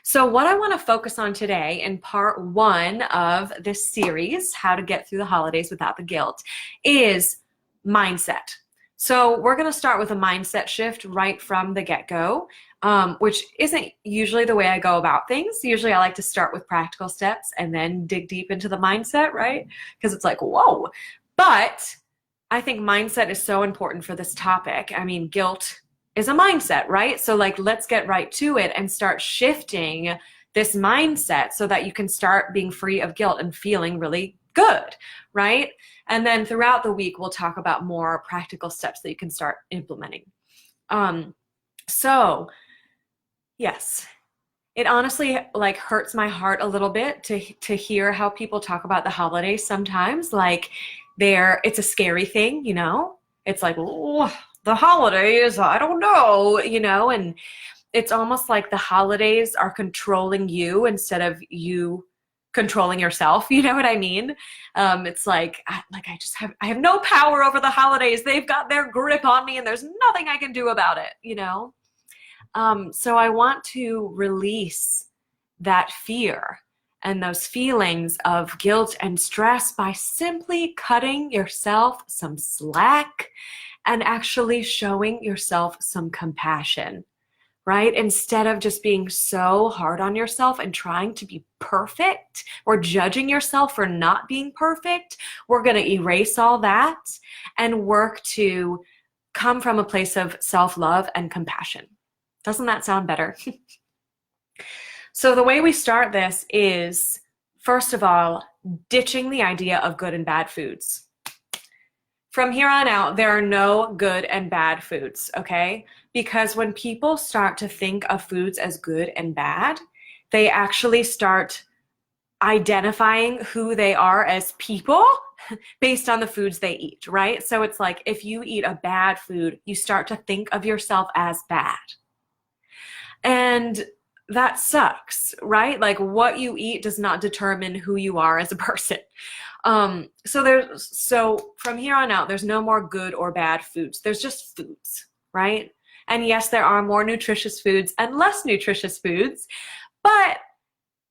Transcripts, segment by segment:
So what I want to focus on today in part one of this series, How to Get Through the Holidays Without the Guilt, is mindset. So we're going to start with a mindset shift right from the get-go, which isn't usually the way I go about things. Usually I like to start with practical steps and then dig deep into the mindset, right? Because it's like, whoa. But I think mindset is so important for this topic. I mean, guilt is a mindset, right? So like, let's get right to it and start shifting this mindset so that you can start being free of guilt and feeling really good, right? And then throughout the week, we'll talk about more practical steps that you can start implementing. So yes, it honestly like hurts my heart a little bit to hear how people talk about the holidays sometimes. Like it's a scary thing, you know? It's like, oh, the holidays, I don't know, you know, and it's almost like the holidays are controlling you instead of you controlling yourself. You know what I mean? It's like I have no power over the holidays. They've got their grip on me and there's nothing I can do about it, you know? So I want to release that fear and those feelings of guilt and stress by simply cutting yourself some slack and actually showing yourself some compassion, right? Instead of just being so hard on yourself and trying to be perfect or judging yourself for not being perfect, we're going to erase all that and work to come from a place of self-love and compassion. Doesn't that sound better? So the way we start this is, first of all, ditching the idea of good and bad foods. From here on out, there are no good and bad foods, okay? Because when people start to think of foods as good and bad, they actually start identifying who they are as people based on the foods they eat, right? So it's like if you eat a bad food, you start to think of yourself as bad. And that sucks, right? Like what you eat does not determine who you are as a person. So from here on out, there's no more good or bad foods. There's just foods, right? And yes, there are more nutritious foods and less nutritious foods, but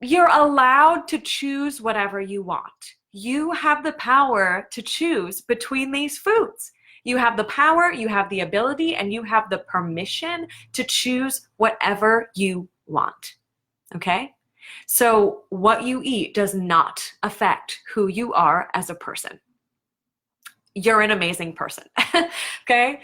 you're allowed to choose whatever you want. You have the power to choose between these foods. You have the power, you have the ability, and you have the permission to choose whatever you want, okay? So what you eat does not affect who you are as a person. You're an amazing person, okay?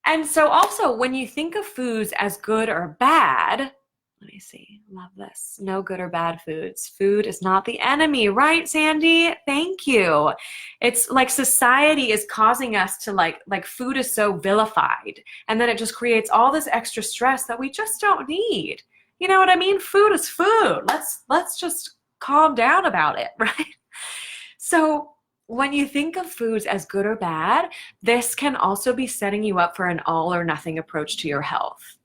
And so also when you think of foods as good or bad, let me see, love this. No good or bad foods. Food is not the enemy, right, Sandy? Thank you. It's like society is causing us to like food is so vilified, and then it just creates all this extra stress that we just don't need. You know what I mean? Food is food. Let's just calm down about it, right? So when you think of foods as good or bad, this can also be setting you up for an all or nothing approach to your health,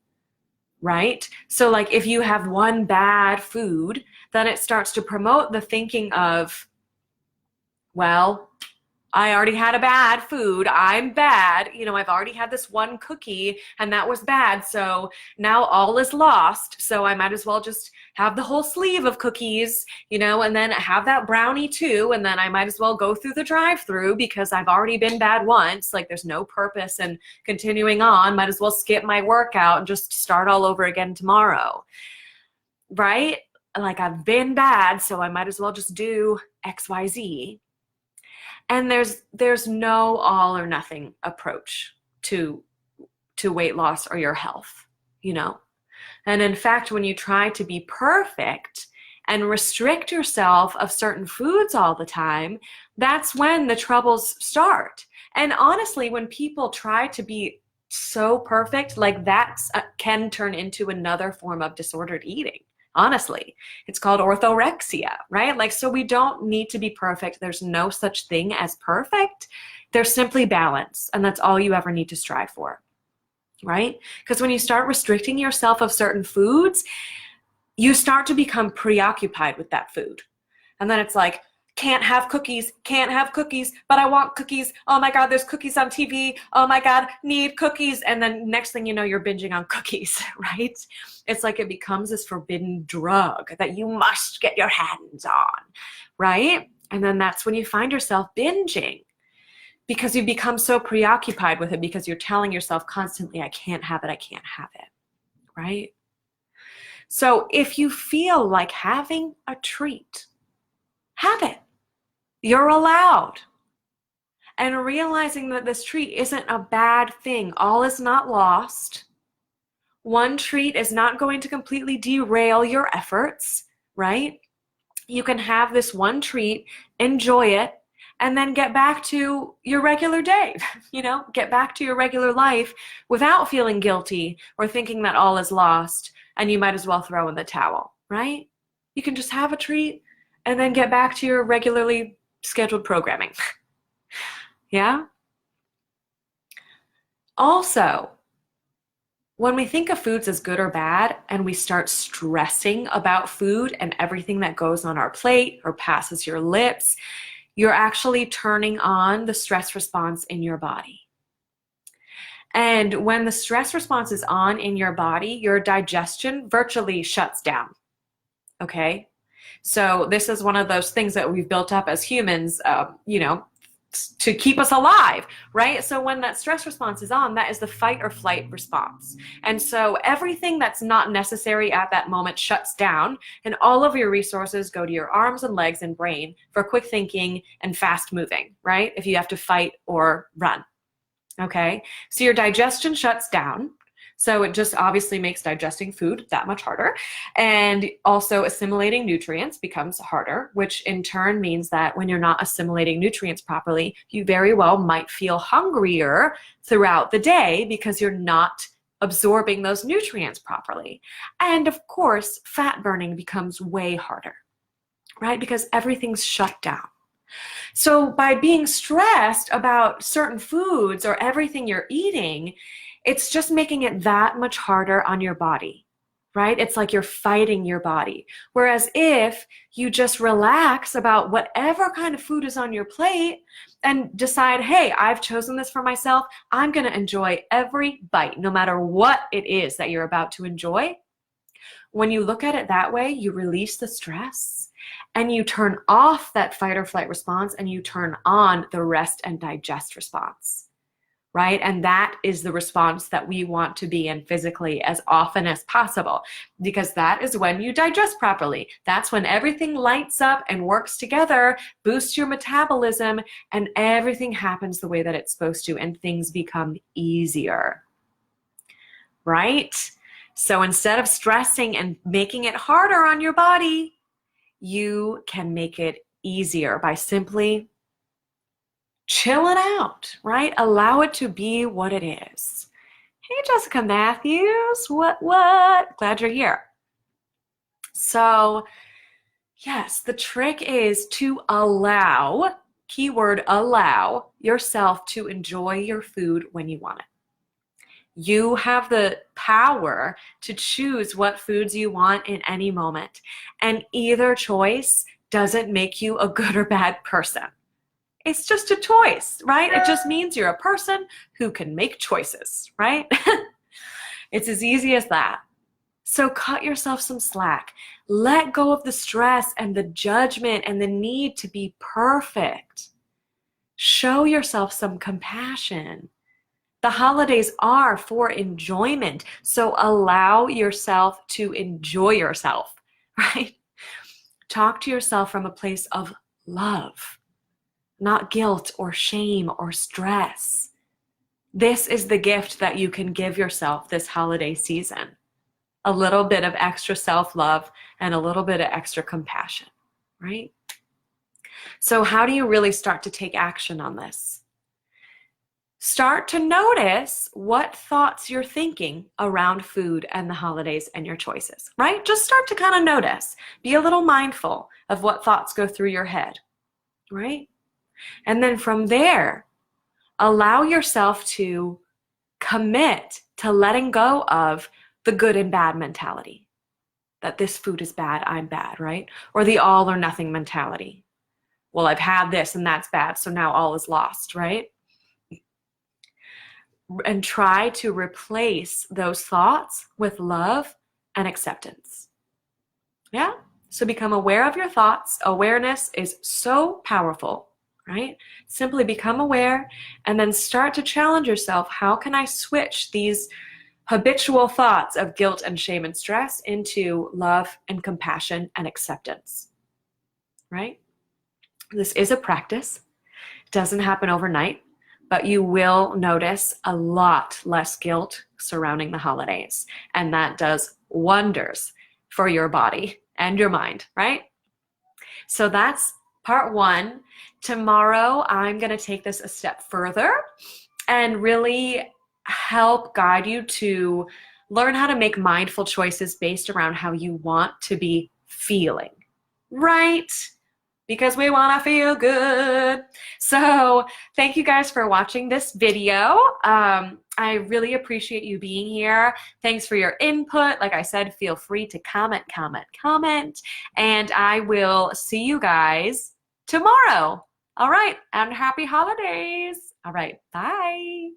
right? So like if you have one bad food, then it starts to promote the thinking of, well, I already had a bad food. I'm bad. You know, I've already had this one cookie and that was bad. So now all is lost. So I might as well just have the whole sleeve of cookies, you know, and then have that brownie too. And then I might as well go through the drive-through because I've already been bad once. Like there's no purpose in continuing on. Might as well skip my workout and just start all over again tomorrow, right? Like I've been bad, so I might as well just do XYZ. And there's no all or nothing approach to weight loss or your health, you know? And in fact, when you try to be perfect and restrict yourself of certain foods all the time, that's when the troubles start. And honestly, when people try to be so perfect, like that can turn into another form of disordered eating. Honestly, it's called orthorexia, right? Like, so we don't need to be perfect. There's no such thing as perfect. There's simply balance, and that's all you ever need to strive for, right? Because when you start restricting yourself of certain foods, you start to become preoccupied with that food. And then it's like, Can't have cookies, can't have cookies, but I want cookies. Oh my God, there's cookies on TV. Oh my God, need cookies. And then next thing you know, you're binging on cookies, right? It's like it becomes this forbidden drug that you must get your hands on, right? And then that's when you find yourself binging because you become so preoccupied with it because you're telling yourself constantly, I can't have it, I can't have it, right? So if you feel like having a treat, have it. You're allowed. And realizing that this treat isn't a bad thing. All is not lost. One treat is not going to completely derail your efforts, right? You can have this one treat, enjoy it, and then get back to your regular day, get back to your regular life without feeling guilty or thinking that all is lost and you might as well throw in the towel, right? You can just have a treat and then get back to your regularly scheduled programming. Yeah? Also, when we think of foods as good or bad and we start stressing about food and everything that goes on our plate or passes your lips, you're actually turning on the stress response in your body. And when the stress response is on in your body, your digestion virtually shuts down. Okay? So this is one of those things that we've built up as humans, to keep us alive, right? So when that stress response is on, that is the fight or flight response. And so everything that's not necessary at that moment shuts down, and all of your resources go to your arms and legs and brain for quick thinking and fast moving, right? If you have to fight or run, okay? So your digestion shuts down. So it just obviously makes digesting food that much harder. And also assimilating nutrients becomes harder, which in turn means that when you're not assimilating nutrients properly, you very well might feel hungrier throughout the day because you're not absorbing those nutrients properly. And of course, fat burning becomes way harder, right? Because everything's shut down. So by being stressed about certain foods or everything you're eating, it's just making it that much harder on your body, right? It's like you're fighting your body. Whereas if you just relax about whatever kind of food is on your plate and decide, hey, I've chosen this for myself, I'm going to enjoy every bite, no matter what it is that you're about to enjoy. When you look at it that way, you release the stress and you turn off that fight or flight response and you turn on the rest and digest response. Right? And that is the response that we want to be in physically as often as possible, because that is when you digest properly. That's when everything lights up and works together, boosts your metabolism, and everything happens the way that it's supposed to, and things become easier. Right? So instead of stressing and making it harder on your body, you can make it easier by simply chill it out, right? Allow it to be what it is. Hey, Jessica Matthews, what? Glad you're here. So, yes, the trick is to allow, keyword allow, yourself to enjoy your food when you want it. You have the power to choose what foods you want in any moment, and either choice doesn't make you a good or bad person. It's just a choice, right? It just means you're a person who can make choices, right? It's as easy as that. So cut yourself some slack. Let go of the stress and the judgment and the need to be perfect. Show yourself some compassion. The holidays are for enjoyment, so allow yourself to enjoy yourself, right? Talk to yourself from a place of love, not guilt or shame or stress. This is the gift that you can give yourself this holiday season. A little bit of extra self-love and a little bit of extra compassion, right? So how do you really start to take action on this? Start to notice what thoughts you're thinking around food and the holidays and your choices, right? Just start to kind of notice. Be a little mindful of what thoughts go through your head, right? And then from there, allow yourself to commit to letting go of the good and bad mentality. That this food is bad, I'm bad, right? Or the all or nothing mentality. well, I've had this and that's bad, so now all is lost, right? And try to replace those thoughts with love and acceptance. Yeah? So become aware of your thoughts. Awareness is so powerful, right? Simply become aware and then start to challenge yourself. How can I switch these habitual thoughts of guilt and shame and stress into love and compassion and acceptance, right? This is a practice. It doesn't happen overnight, but you will notice a lot less guilt surrounding the holidays. And that does wonders for your body and your mind, right? So that's part one. Tomorrow, I'm going to take this a step further and really help guide you to learn how to make mindful choices based around how you want to be feeling, right? Because we want to feel good. So thank you guys for watching this video. I really appreciate you being here. Thanks for your input. Like I said, feel free to comment. And I will see you guys tomorrow. All right, and happy holidays. All right, bye.